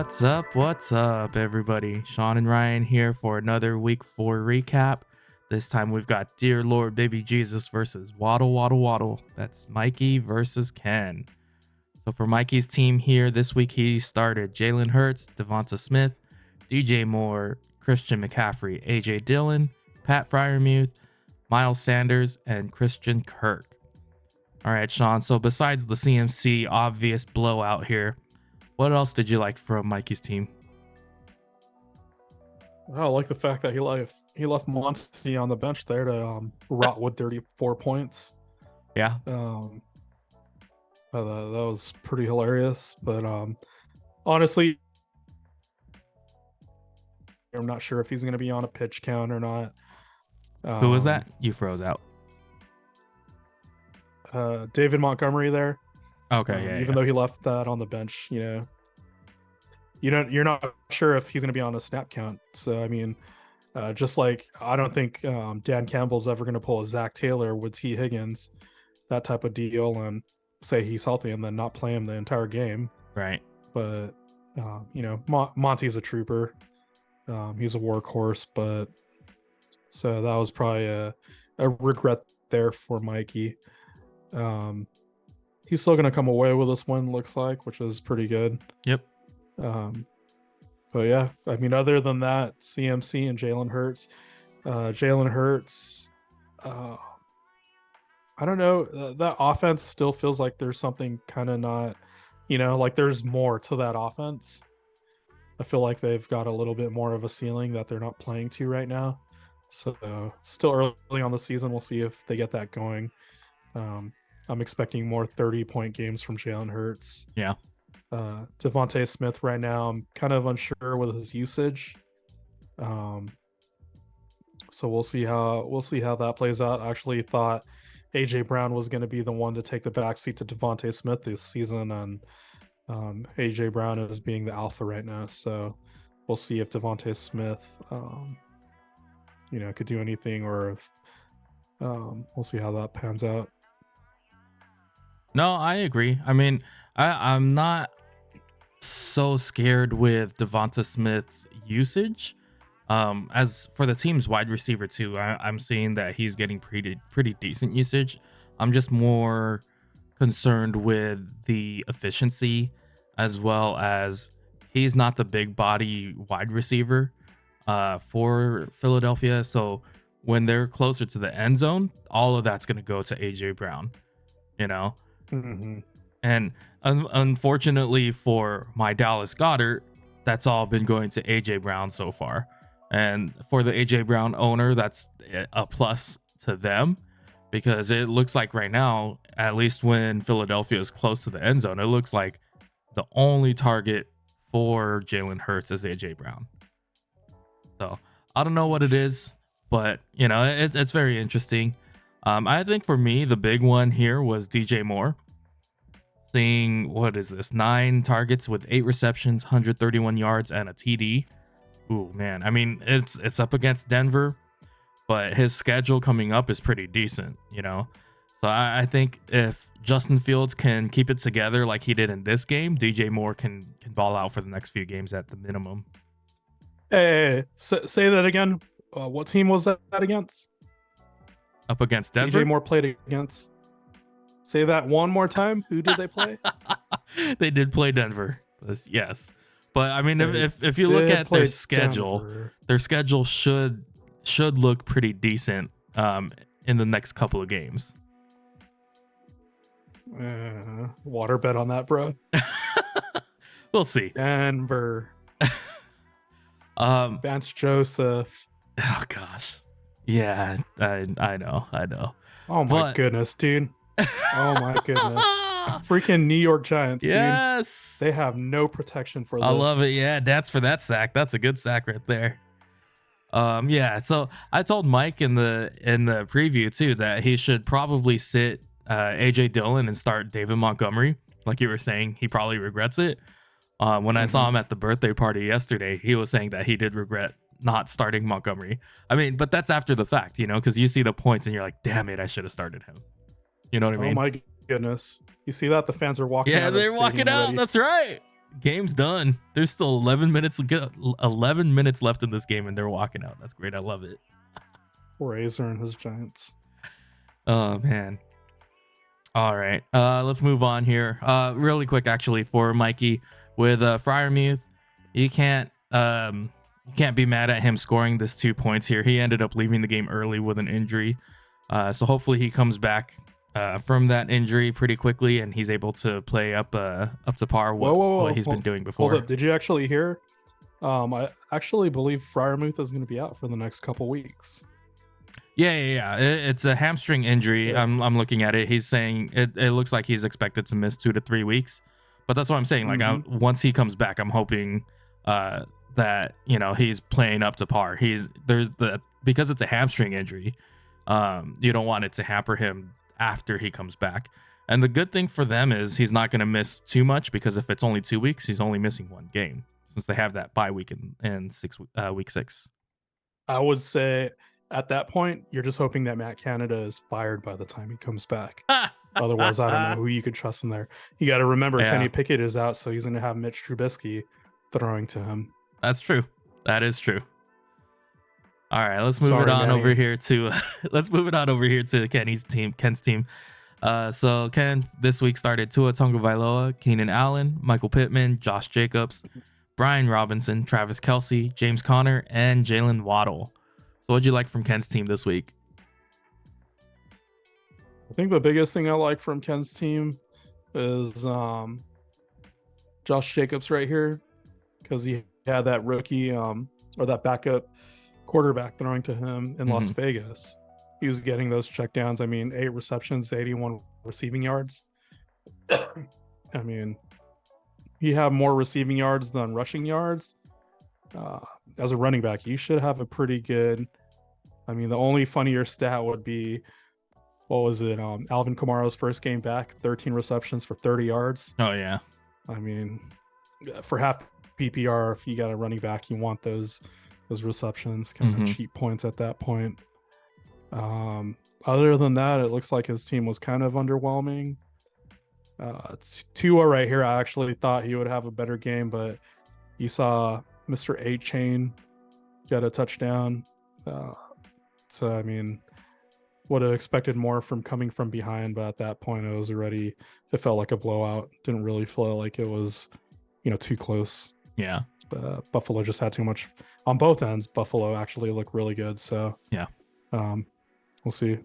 What's up, everybody? Shawn and Ryan here for another week 4 recap. This time we've got Dear Lord Baby Jesus versus Waddle Waddle Waddle. That's Mikey versus Ken. So for Mikey's team here, this week he started Jalen Hurts, Devonta Smith, DJ Moore, Christian McCaffrey, AJ Dillon, Pat Fryermuth, Miles Sanders, and Christian Kirk. All right, Shawn, so besides the CMC obvious blowout here, what else did you like from Mikey's team? I like the fact that he left Monty on the bench there to rot with 34 points. Yeah. That was pretty hilarious. But honestly, I'm not sure if he's going to be on a pitch count or not. Who was that? You froze out. David Montgomery there. Okay, even though he left that on the bench, you're not sure if he's going to be on a snap count. So I mean, just like I don't think Dan Campbell's ever going to pull a Zach Taylor with T Higgins, that type of deal, and say he's healthy and then not play him the entire game. Right. But Monty's a trooper. He's a workhorse, but so that was probably a regret there for Mikey. He's still going to come away with this win, looks like, which is pretty good. Yep. But yeah, I mean, other than that, CMC and Jalen Hurts. Jalen Hurts, I don't know. That offense still feels like there's something kind of not, like there's more to that offense. I feel like they've got a little bit more of a ceiling that they're not playing to right now. So still early on the season, we'll see if they get that going. I'm expecting more 30-point games from Jalen Hurts. Yeah. Devonta Smith right now, I'm kind of unsure with his usage. So we'll see how that plays out. I actually thought AJ Brown was going to be the one to take the backseat to Devonta Smith this season, and AJ Brown is being the alpha right now. So we'll see if Devonta Smith, could do anything, or if we'll see how that pans out. No, I agree. I mean, I'm not so scared with Devonta Smith's usage. As for the team's wide receiver too, I'm seeing that he's getting pretty decent usage. I'm just more concerned with the efficiency, as well as he's not the big body wide receiver for Philadelphia. So when they're closer to the end zone, all of that's going to go to AJ Brown, Mm-hmm. And unfortunately for my Dallas Goddard, that's all been going to AJ Brown so far. And for the AJ Brown owner, that's a plus to them, because it looks like right now, at least when Philadelphia is close to the end zone, it looks like the only target for Jalen Hurts is AJ Brown. So I don't know what it is, but it's very interesting. I think for me, the big one here was DJ Moore. Seeing, what is this, 9 targets with 8 receptions, 131 yards, and a TD. Ooh, man. I mean, it's up against Denver, but his schedule coming up is pretty decent, So I think if Justin Fields can keep it together like he did in this game, DJ Moore can ball out for the next few games at the minimum. Hey, say that again. What team was that against? Up against Denver. DJ Moore played against. Say that one more time. Who did they play? They did play Denver. Yes, but I mean, if you look at their schedule, Denver. Their schedule should look pretty decent in the next couple of games. Water bet on that, bro. We'll see. Denver. Vance Joseph. Oh gosh. Yeah, I know. Oh my goodness, dude. Oh my goodness. Freaking New York Giants, dude. Yes. They have no protection for this. I love it. Yeah, that's for that sack. That's a good sack right there. Yeah, so I told Mike in the preview too that he should probably sit AJ Dillon and start David Montgomery. Like you were saying, he probably regrets it. When I saw him at the birthday party yesterday, he was saying that he did regret not starting Montgomery. I mean, but that's after the fact, because you see the points and you're like, damn it, I should have started him. You know what I mean? Oh my goodness. You see that? The fans are walking out. Yeah, they're walking out. Already. That's right. Game's done. There's still 11 minutes 11 minutes left in this game, and they're walking out. That's great. I love it. Razor and his Giants. Oh man. All right. Let's move on here. Really quick, actually, for Mikey with Freiermuth, you can't be mad at him scoring this 2 points here. He ended up leaving the game early with an injury. So hopefully he comes back from that injury pretty quickly, and he's able to play up to par what he's been doing before. Hold up. Did you actually hear? I actually believe Freiermuth is going to be out for the next couple weeks. Yeah. It's a hamstring injury. Yeah. I'm looking at it. He's saying it looks like he's expected to miss 2 to 3 weeks. But that's what I'm saying. Like, once he comes back, I'm hoping that he's playing up to par. Because it's a hamstring injury. You don't want it to hamper him after he comes back. And the good thing for them is he's not going to miss too much, because if it's only 2 weeks, he's only missing 1 game, since they have that bye week in week 6. I would say at that point, you're just hoping that Matt Canada is fired by the time he comes back. Otherwise, I don't know who you could trust in there. You got to remember, Kenny Pickett is out, so he's going to have Mitch Trubisky throwing to him. That's true. That is true. All right, let's move it on over here to Ken's team. So Ken this week started Tua Tagovailoa, Keenan Allen, Michael Pittman, Josh Jacobs, Brian Robinson, Travis Kelce, James Conner, and Jalen Waddle. So what'd you like from Ken's team this week? I think the biggest thing I like from Ken's team is Josh Jacobs right here, because he had that rookie or that backup quarterback throwing to him in Las Vegas. He was getting those checkdowns. I mean, 8 receptions, 81 receiving yards. I mean, he had more receiving yards than rushing yards. As a running back, you should have a pretty good. I mean, the only funnier stat would be, what was it? Alvin Kamara's first game back, 13 receptions for 30 yards. Oh yeah. I mean, for half PPR, if you got a running back, you want those receptions, kind of cheap points at that point. Other than that, it looks like his team was kind of underwhelming. It's Tua right here. I actually thought he would have a better game, but you saw Mr. 8-Chain get a touchdown. So, I mean, would have expected more from coming from behind, but at that point, it felt like a blowout. Didn't really feel like it was, too close. Yeah. Buffalo just had too much on both ends. Buffalo actually looked really good. So, yeah. We'll see.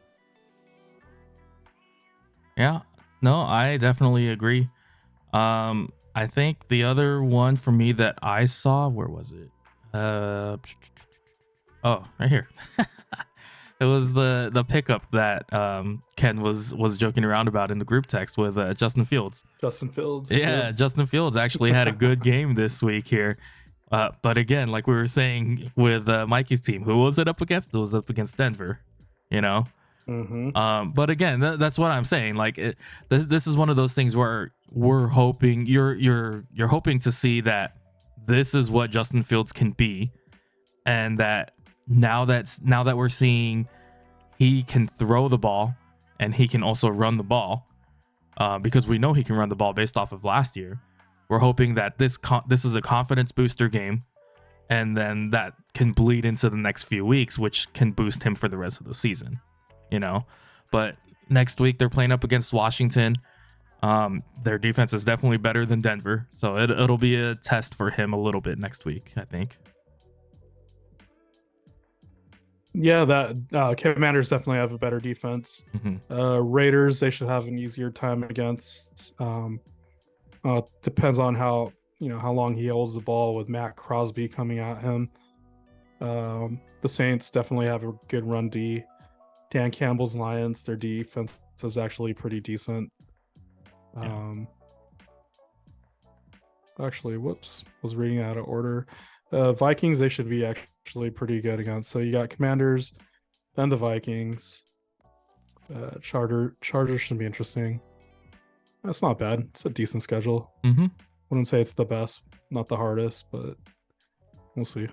Yeah. No, I definitely agree. I think the other one for me that I saw, where was it? Oh, right here. It was the pickup that Ken was joking around about in the group text with Justin Fields. Justin Fields. Yeah, Justin Fields actually had a good game this week here. But again, like we were saying with Mikey's team, who was it up against? It was up against Denver, But again, that's what I'm saying. Like this is one of those things where we're hoping you're hoping to see that this is what Justin Fields can be, and that now that we're seeing he can throw the ball and he can also run the ball, because we know he can run the ball based off of last year. We're hoping that this is a confidence booster game, and then that can bleed into the next few weeks, which can boost him for the rest of the season, But next week they're playing up against Washington. Their defense is definitely better than Denver, so it'll be a test for him a little bit next week, I think. Yeah, that Commanders definitely have a better defense. Raiders, they should have an easier time against. Depends on how long he holds the ball with Matt Crosby coming at him. The Saints definitely have a good run D. Dan Campbell's Lions, their defense is actually pretty decent. Actually, whoops, was reading out of order. Vikings, they should be actually pretty good against. So you got Commanders, then the Vikings. Chargers should be interesting. That's not bad. It's a decent schedule. Wouldn't say it's the best, not the hardest, but we'll see.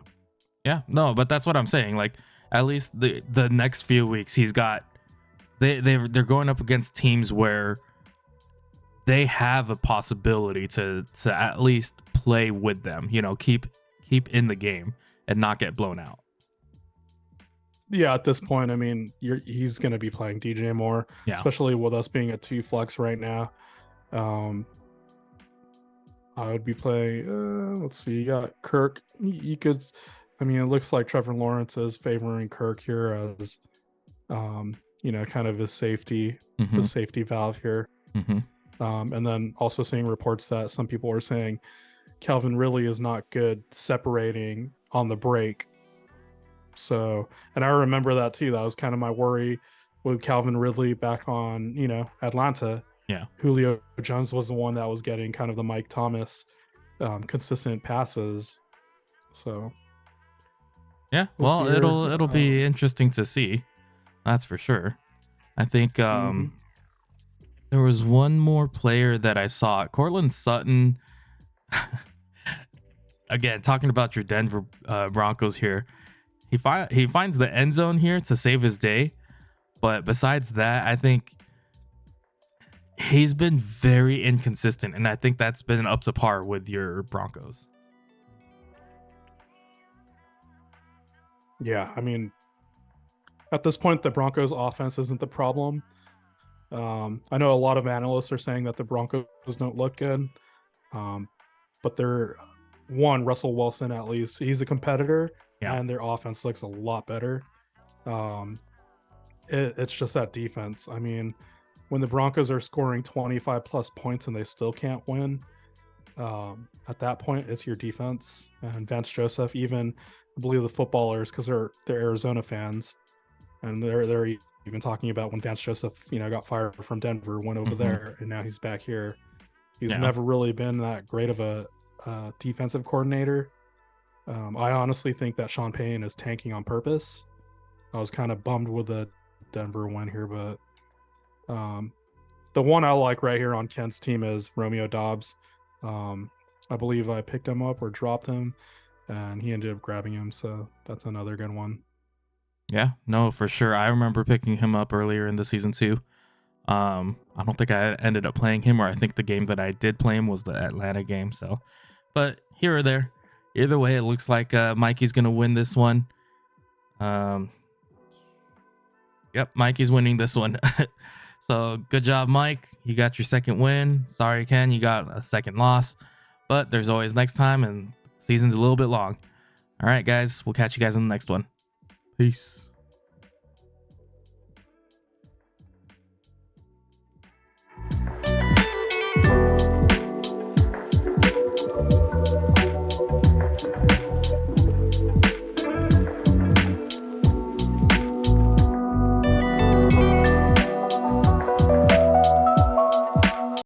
Yeah, no, but that's what I'm saying. Like, at least the next few weeks, he's got they're going up against teams where they have a possibility to at least play with them, keep in the game and not get blown out. Yeah, at this point, I mean, he's going to be playing DJ more, Yeah. especially with us being a 2 flex right now. I would be playing. Let's see, you got Kirk. You could, I mean, it looks like Trevor Lawrence is favoring Kirk here as, kind of his safety valve here. And then also seeing reports that some people are saying Calvin Ridley is not good separating on the break. So, and I remember that too. That was kind of my worry with Calvin Ridley back on, Atlanta. Yeah. Julio Jones was the one that was getting kind of the Mike Thomas consistent passes. So, yeah, well, it'll be interesting to see. That's for sure. I think there was one more player that I saw, Cortland Sutton. Again, talking about your Denver Broncos here. He finds the end zone here to save his day. But besides that, I think he's been very inconsistent. And I think that's been up to par with your Broncos. Yeah, I mean, at this point, the Broncos offense isn't the problem. I know a lot of analysts are saying that the Broncos don't look good. But they're Russell Wilson, at least he's a competitor. Yeah. And their offense looks a lot better. It's just that defense. I mean, when the Broncos are scoring 25 plus points and they still can't win, at that point, it's your defense. And Vance Joseph, even I believe the footballers, because they're Arizona fans, and they're even talking about when Vance Joseph, got fired from Denver, went over there, and now he's back here. He's never really been that great of a defensive coordinator. I honestly think that Sean Payton is tanking on purpose. I was kind of bummed with the Denver win here, but the one I like right here on Kent's team is Romeo Doubs. I believe I picked him up or dropped him, and he ended up grabbing him, so that's another good one. Yeah, no, for sure. I remember picking him up earlier in the season too. I don't think I ended up playing him, or I think the game that I did play him was the Atlanta game. So, but here or there, either way, it looks like Mikey's gonna win this one. Yep, Mikey's winning this one. So good job, Mike. You got your second win. Sorry, Ken, you got a second loss, but there's always next time, and season's a little bit long. All right, guys, we'll catch you guys in the next one. Peace.